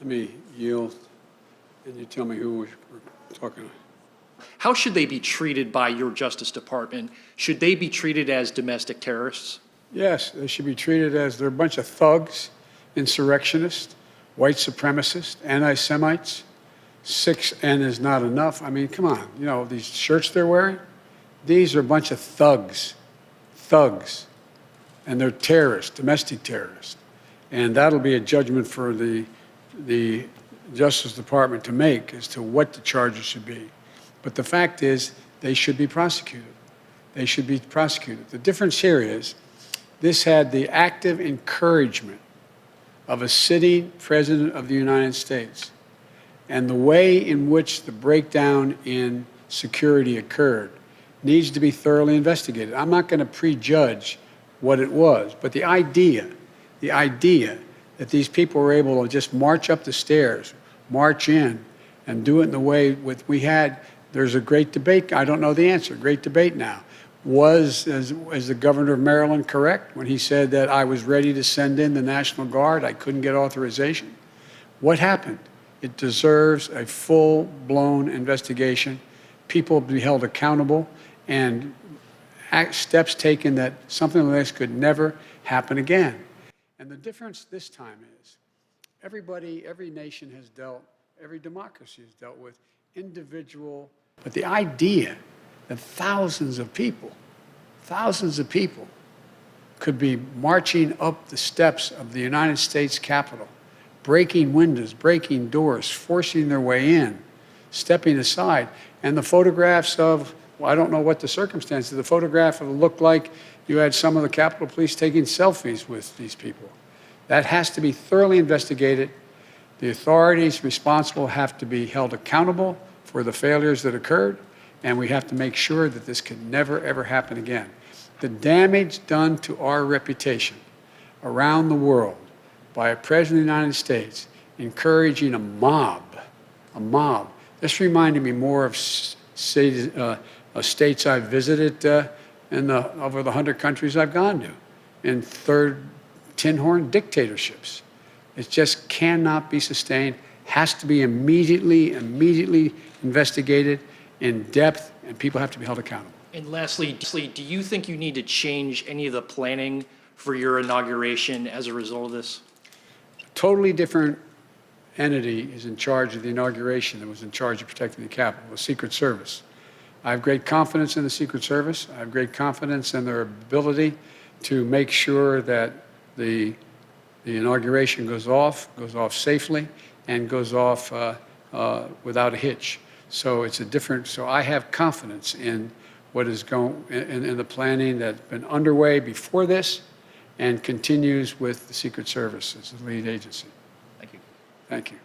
Let me yield, and you tell me who we're talking to. How should they be treated by your Justice Department? Should they be treated as domestic terrorists? Yes, they should be treated as they're a bunch of thugs, insurrectionists, white supremacists, anti-Semites. 6N is not enough. I mean, come on. You know, these shirts they're wearing, these are a bunch of thugs. And they're terrorists, domestic terrorists. And that'll be a judgment for the Justice Department to make as to what the charges should be. But the fact is, they should be prosecuted. They should be prosecuted. The difference here is, this had the active encouragement of a sitting president of the United States. And the way in which the breakdown in security occurred needs to be thoroughly investigated. I'm not going to prejudge what it was, but the idea that these people were able to just march up the stairs, march in, and do it in the way we had. There's a great debate. I don't know the answer. Great debate now. Was the governor of Maryland correct when he said that I was ready to send in the National Guard? I couldn't get authorization. What happened? It deserves a full-blown investigation. People be held accountable, and steps taken that something like this could never happen again. And the difference this time is every nation has dealt, every democracy has dealt with individual, but the idea that thousands of people could be marching up the steps of the United States Capitol, breaking windows, breaking doors, forcing their way in, stepping aside, and the photographs of, well, I don't know what the circumstances, the photograph looked like you had some of the Capitol Police taking selfies with these people. That has to be thoroughly investigated. The authorities responsible have to be held accountable for the failures that occurred, and we have to make sure that this can never, ever happen again. The damage done to our reputation around the world by a president of the United States encouraging a mob. This reminded me more of states I've visited over the 100 countries I've gone to, in third tin horn dictatorships. It just cannot be sustained, has to be immediately investigated in depth, and people have to be held accountable. And lastly, do you think you need to change any of the planning for your inauguration as a result of this? A totally different entity is in charge of the inauguration that was in charge of protecting the Capitol, the Secret Service. I have great confidence in the Secret Service. I have great confidence in their ability to make sure that the inauguration goes off safely and goes off without a hitch. So so I have confidence in what is in the planning that's been underway before this and continues with the Secret Service as the lead agency. Thank you. Thank you.